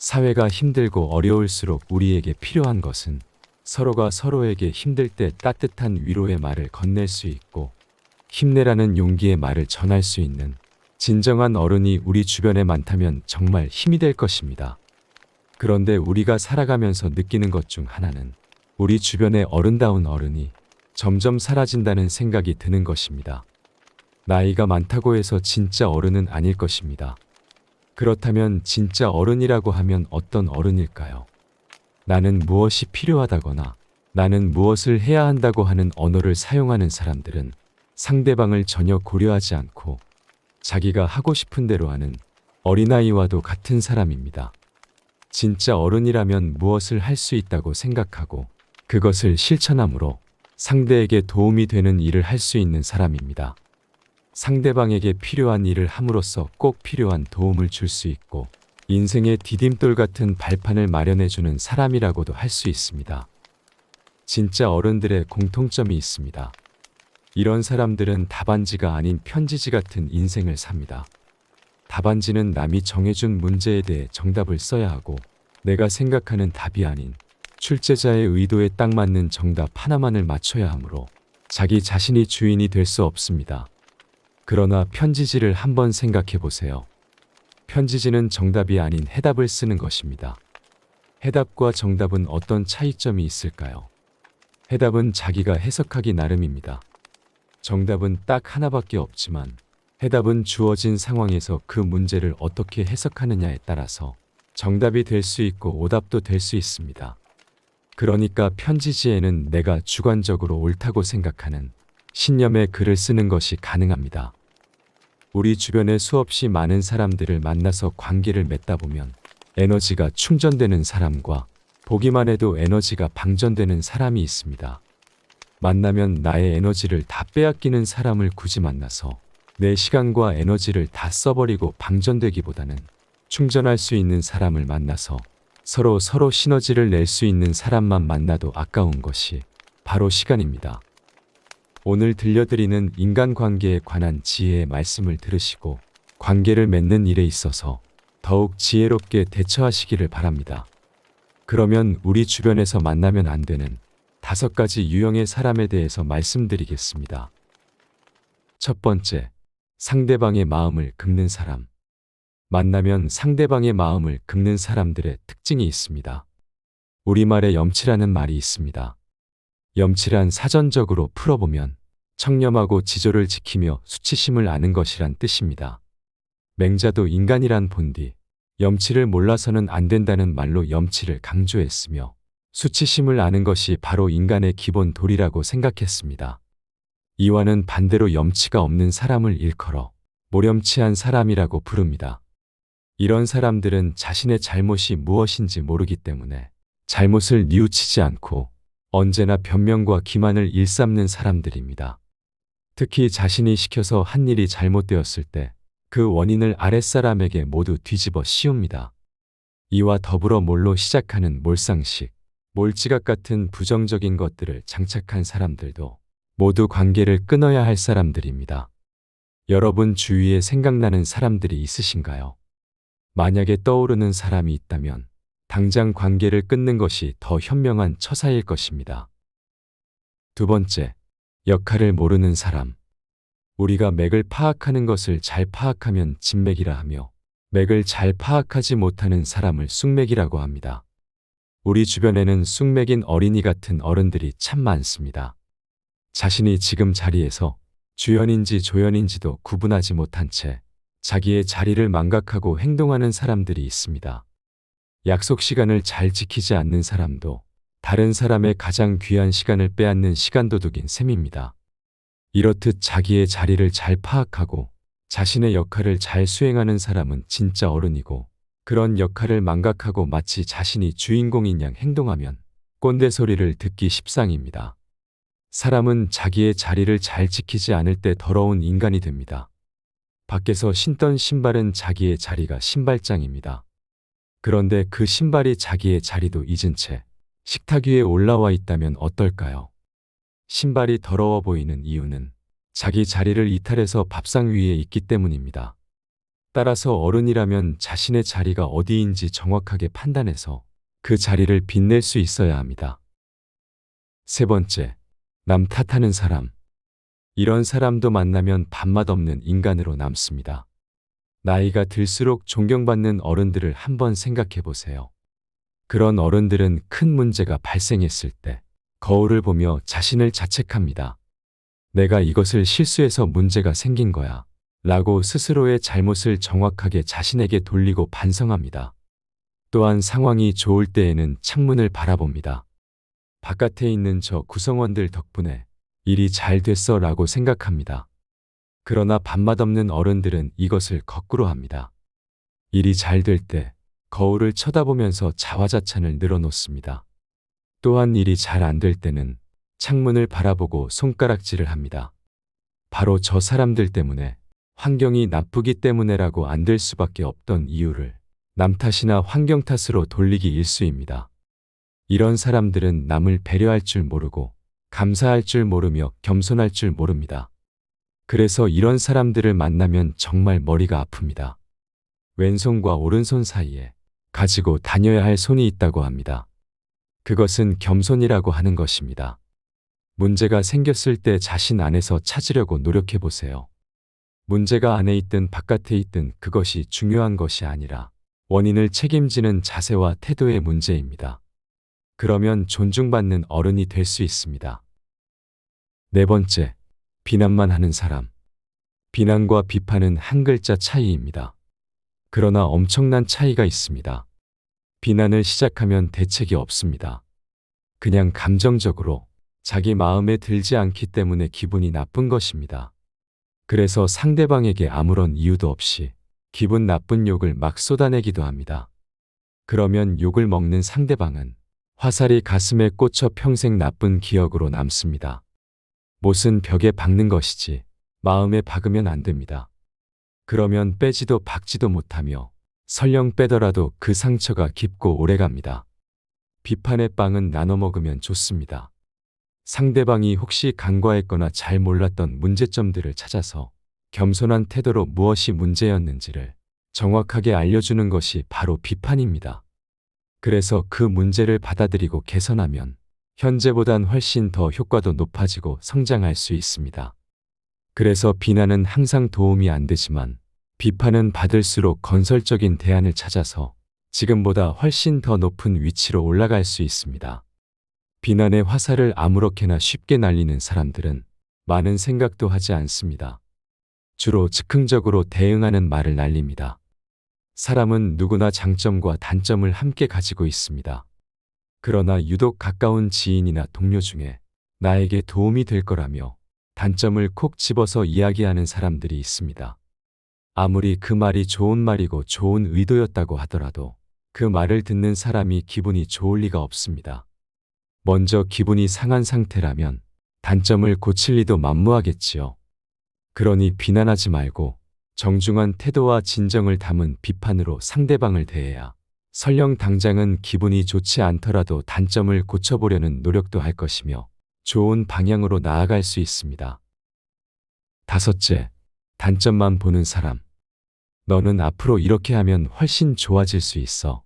사회가 힘들고 어려울수록 우리에게 필요한 것은 서로가 서로에게 힘들 때 따뜻한 위로의 말을 건넬 수 있고 힘내라는 용기의 말을 전할 수 있는 진정한 어른이 우리 주변에 많다면 정말 힘이 될 것입니다. 그런데 우리가 살아가면서 느끼는 것 중 하나는 우리 주변에 어른다운 어른이 점점 사라진다는 생각이 드는 것입니다. 나이가 많다고 해서 진짜 어른은 아닐 것입니다. 그렇다면 진짜 어른이라고 하면 어떤 어른일까요? 나는 무엇이 필요하다거나 나는 무엇을 해야 한다고 하는 언어를 사용하는 사람들은 상대방을 전혀 고려하지 않고 자기가 하고 싶은 대로 하는 어린아이와도 같은 사람입니다. 진짜 어른이라면 무엇을 할 수 있다고 생각하고 그것을 실천함으로 상대에게 도움이 되는 일을 할 수 있는 사람입니다. 상대방에게 필요한 일을 함으로써 꼭 필요한 도움을 줄 수 있고 인생의 디딤돌 같은 발판을 마련해주는 사람이라고도 할 수 있습니다. 진짜 어른들의 공통점이 있습니다. 이런 사람들은 답안지가 아닌 편지지 같은 인생을 삽니다. 답안지는 남이 정해준 문제에 대해 정답을 써야 하고 내가 생각하는 답이 아닌 출제자의 의도에 딱 맞는 정답 하나만을 맞춰야 하므로 자기 자신이 주인이 될 수 없습니다. 그러나 편지지를 한번 생각해 보세요. 편지지는 정답이 아닌 해답을 쓰는 것입니다. 해답과 정답은 어떤 차이점이 있을까요? 해답은 자기가 해석하기 나름입니다. 정답은 딱 하나밖에 없지만 해답은 주어진 상황에서 그 문제를 어떻게 해석하느냐에 따라서 정답이 될 수 있고 오답도 될 수 있습니다. 그러니까 편지지에는 내가 주관적으로 옳다고 생각하는 신념의 글을 쓰는 것이 가능합니다. 우리 주변에 수없이 많은 사람들을 만나서 관계를 맺다 보면 에너지가 충전되는 사람과 보기만 해도 에너지가 방전되는 사람이 있습니다. 만나면 나의 에너지를 다 빼앗기는 사람을 굳이 만나서 내 시간과 에너지를 다 써버리고 방전되기보다는 충전할 수 있는 사람을 만나서 서로 시너지를 낼 수 있는 사람만 만나도 아까운 것이 바로 시간입니다. 오늘 들려드리는 인간관계에 관한 지혜의 말씀을 들으시고 관계를 맺는 일에 있어서 더욱 지혜롭게 대처하시기를 바랍니다. 그러면 우리 주변에서 만나면 안 되는 5가지 유형의 사람에 대해서 말씀드리겠습니다. 첫 번째, 상대방의 마음을 긁는 사람. 만나면 상대방의 마음을 긁는 사람들의 특징이 있습니다. 우리말에 염치라는 말이 있습니다. 염치란 사전적으로 풀어보면 청렴하고 지조를 지키며 수치심을 아는 것이란 뜻입니다. 맹자도 인간이란 본디 염치를 몰라서는 안 된다는 말로 염치를 강조했으며 수치심을 아는 것이 바로 인간의 기본 도리라고 생각했습니다. 이와는 반대로 염치가 없는 사람을 일컬어 모렴치한 사람이라고 부릅니다. 이런 사람들은 자신의 잘못이 무엇인지 모르기 때문에 잘못을 뉘우치지 않고 언제나 변명과 기만을 일삼는 사람들입니다. 특히 자신이 시켜서 한 일이 잘못되었을 때 그 원인을 아랫사람에게 모두 뒤집어 씌웁니다. 이와 더불어 몰로 시작하는 몰상식, 몰지각 같은 부정적인 것들을 장착한 사람들도 모두 관계를 끊어야 할 사람들입니다. 여러분 주위에 생각나는 사람들이 있으신가요? 만약에 떠오르는 사람이 있다면 당장 관계를 끊는 것이 더 현명한 처사일 것입니다. 두 번째, 역할을 모르는 사람. 우리가 맥을 파악하는 것을 잘 파악하면 진맥이라 하며 맥을 잘 파악하지 못하는 사람을 쑥맥이라고 합니다. 우리 주변에는 쑥맥인 어린이 같은 어른들이 참 많습니다. 자신이 지금 자리에서 주연인지 조연인지도 구분하지 못한 채 자기의 자리를 망각하고 행동하는 사람들이 있습니다. 약속 시간을 잘 지키지 않는 사람도 다른 사람의 가장 귀한 시간을 빼앗는 시간도둑인 셈입니다. 이렇듯 자기의 자리를 잘 파악하고 자신의 역할을 잘 수행하는 사람은 진짜 어른이고 그런 역할을 망각하고 마치 자신이 주인공인 양 행동하면 꼰대 소리를 듣기 십상입니다. 사람은 자기의 자리를 잘 지키지 않을 때 더러운 인간이 됩니다. 밖에서 신던 신발은 자기의 자리가 신발장입니다. 그런데 그 신발이 자기의 자리도 잊은 채 식탁 위에 올라와 있다면 어떨까요? 신발이 더러워 보이는 이유는 자기 자리를 이탈해서 밥상 위에 있기 때문입니다. 따라서 어른이라면 자신의 자리가 어디인지 정확하게 판단해서 그 자리를 빛낼 수 있어야 합니다. 세 번째, 남 탓하는 사람. 이런 사람도 만나면 밥맛 없는 인간으로 남습니다. 나이가 들수록 존경받는 어른들을 한번 생각해 보세요. 그런 어른들은 큰 문제가 발생했을 때 거울을 보며 자신을 자책합니다. 내가 이것을 실수해서 문제가 생긴 거야 라고 스스로의 잘못을 정확하게 자신에게 돌리고 반성합니다. 또한 상황이 좋을 때에는 창문을 바라봅니다. 바깥에 있는 저 구성원들 덕분에 일이 잘 됐어 라고 생각합니다. 그러나 밥맛 없는 어른들은 이것을 거꾸로 합니다. 일이 잘 될 때 거울을 쳐다보면서 자화자찬을 늘어놓습니다. 또한 일이 잘 안 될 때는 창문을 바라보고 손가락질을 합니다. 바로 저 사람들 때문에, 환경이 나쁘기 때문에라고 안 될 수밖에 없던 이유를 남 탓이나 환경 탓으로 돌리기 일쑤입니다. 이런 사람들은 남을 배려할 줄 모르고 감사할 줄 모르며 겸손할 줄 모릅니다. 그래서 이런 사람들을 만나면 정말 머리가 아픕니다. 왼손과 오른손 사이에 가지고 다녀야 할 손이 있다고 합니다. 그것은 겸손이라고 하는 것입니다. 문제가 생겼을 때 자신 안에서 찾으려고 노력해 보세요. 문제가 안에 있든 바깥에 있든 그것이 중요한 것이 아니라 원인을 책임지는 자세와 태도의 문제입니다. 그러면 존중받는 어른이 될 수 있습니다. 네 번째, 비난만 하는 사람. 비난과 비판은 한 글자 차이입니다. 그러나 엄청난 차이가 있습니다. 비난을 시작하면 대책이 없습니다. 그냥 감정적으로 자기 마음에 들지 않기 때문에 기분이 나쁜 것입니다. 그래서 상대방에게 아무런 이유도 없이 기분 나쁜 욕을 막 쏟아내기도 합니다. 그러면 욕을 먹는 상대방은 화살이 가슴에 꽂혀 평생 나쁜 기억으로 남습니다. 못은 벽에 박는 것이지 마음에 박으면 안 됩니다. 그러면 빼지도 박지도 못하며 설령 빼더라도 그 상처가 깊고 오래갑니다. 비판의 빵은 나눠 먹으면 좋습니다. 상대방이 혹시 간과했거나 잘 몰랐던 문제점들을 찾아서 겸손한 태도로 무엇이 문제였는지를 정확하게 알려주는 것이 바로 비판입니다. 그래서 그 문제를 받아들이고 개선하면 현재보단 훨씬 더 효과도 높아지고 성장할 수 있습니다. 그래서 비난은 항상 도움이 안 되지만 비판은 받을수록 건설적인 대안을 찾아서 지금보다 훨씬 더 높은 위치로 올라갈 수 있습니다. 비난의 화살을 아무렇게나 쉽게 날리는 사람들은 많은 생각도 하지 않습니다. 주로 즉흥적으로 대응하는 말을 날립니다. 사람은 누구나 장점과 단점을 함께 가지고 있습니다. 그러나 유독 가까운 지인이나 동료 중에 나에게 도움이 될 거라며 단점을 콕 집어서 이야기하는 사람들이 있습니다. 아무리 그 말이 좋은 말이고 좋은 의도였다고 하더라도 그 말을 듣는 사람이 기분이 좋을 리가 없습니다. 먼저 기분이 상한 상태라면 단점을 고칠 리도 만무하겠지요. 그러니 비난하지 말고 정중한 태도와 진정을 담은 비판으로 상대방을 대해야 설령 당장은 기분이 좋지 않더라도 단점을 고쳐보려는 노력도 할 것이며 좋은 방향으로 나아갈 수 있습니다. 다섯째, 단점만 보는 사람. 너는 앞으로 이렇게 하면 훨씬 좋아질 수 있어.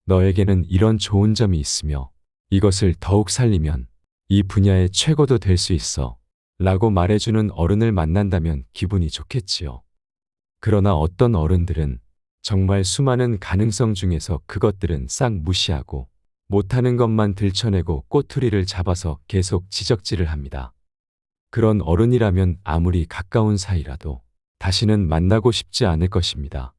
너에게는 이런 좋은 점이 있으며 이것을 더욱 살리면 이 분야의 최고도 될 수 있어 라고 말해주는 어른을 만난다면 기분이 좋겠지요. 그러나 어떤 어른들은 정말 수많은 가능성 중에서 그것들은 싹 무시하고 못하는 것만 들춰내고 꼬투리를 잡아서 계속 지적질을 합니다. 그런 어른이라면 아무리 가까운 사이라도 다시는 만나고 싶지 않을 것입니다.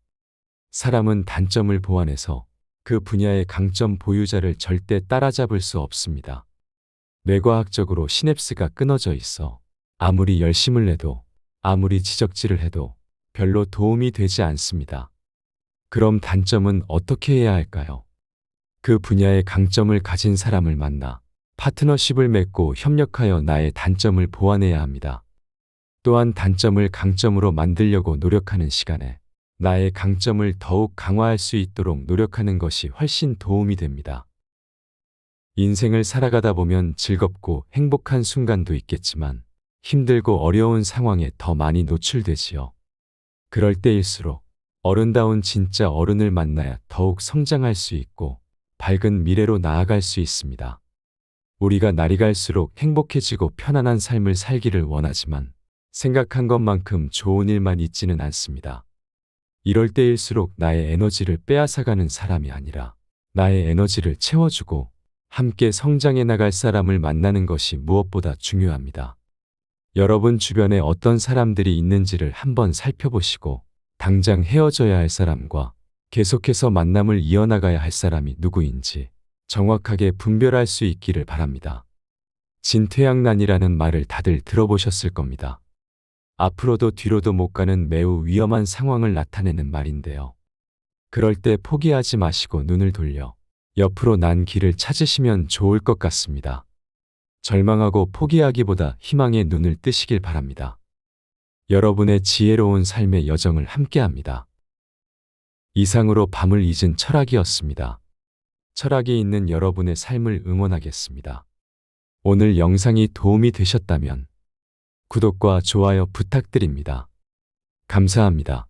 사람은 단점을 보완해서 그 분야의 강점 보유자를 절대 따라잡을 수 없습니다. 뇌과학적으로 시냅스가 끊어져 있어 아무리 열심을 내도 아무리 지적질을 해도 별로 도움이 되지 않습니다. 그럼 단점은 어떻게 해야 할까요? 그 분야의 강점을 가진 사람을 만나 파트너십을 맺고 협력하여 나의 단점을 보완해야 합니다. 또한 단점을 강점으로 만들려고 노력하는 시간에 나의 강점을 더욱 강화할 수 있도록 노력하는 것이 훨씬 도움이 됩니다. 인생을 살아가다 보면 즐겁고 행복한 순간도 있겠지만 힘들고 어려운 상황에 더 많이 노출되지요. 그럴 때일수록 어른다운 진짜 어른을 만나야 더욱 성장할 수 있고 밝은 미래로 나아갈 수 있습니다. 우리가 날이 갈수록 행복해지고 편안한 삶을 살기를 원하지만 생각한 것만큼 좋은 일만 있지는 않습니다. 이럴 때일수록 나의 에너지를 빼앗아가는 사람이 아니라 나의 에너지를 채워주고 함께 성장해 나갈 사람을 만나는 것이 무엇보다 중요합니다. 여러분 주변에 어떤 사람들이 있는지를 한번 살펴보시고 당장 헤어져야 할 사람과 계속해서 만남을 이어나가야 할 사람이 누구인지 정확하게 분별할 수 있기를 바랍니다. 진퇴양난이라는 말을 다들 들어보셨을 겁니다. 앞으로도 뒤로도 못 가는 매우 위험한 상황을 나타내는 말인데요. 그럴 때 포기하지 마시고 눈을 돌려 옆으로 난 길을 찾으시면 좋을 것 같습니다. 절망하고 포기하기보다 희망의 눈을 뜨시길 바랍니다. 여러분의 지혜로운 삶의 여정을 함께합니다. 이상으로 밤을 잊은 철학이었습니다. 철학이 있는 여러분의 삶을 응원하겠습니다. 오늘 영상이 도움이 되셨다면 구독과 좋아요 부탁드립니다. 감사합니다.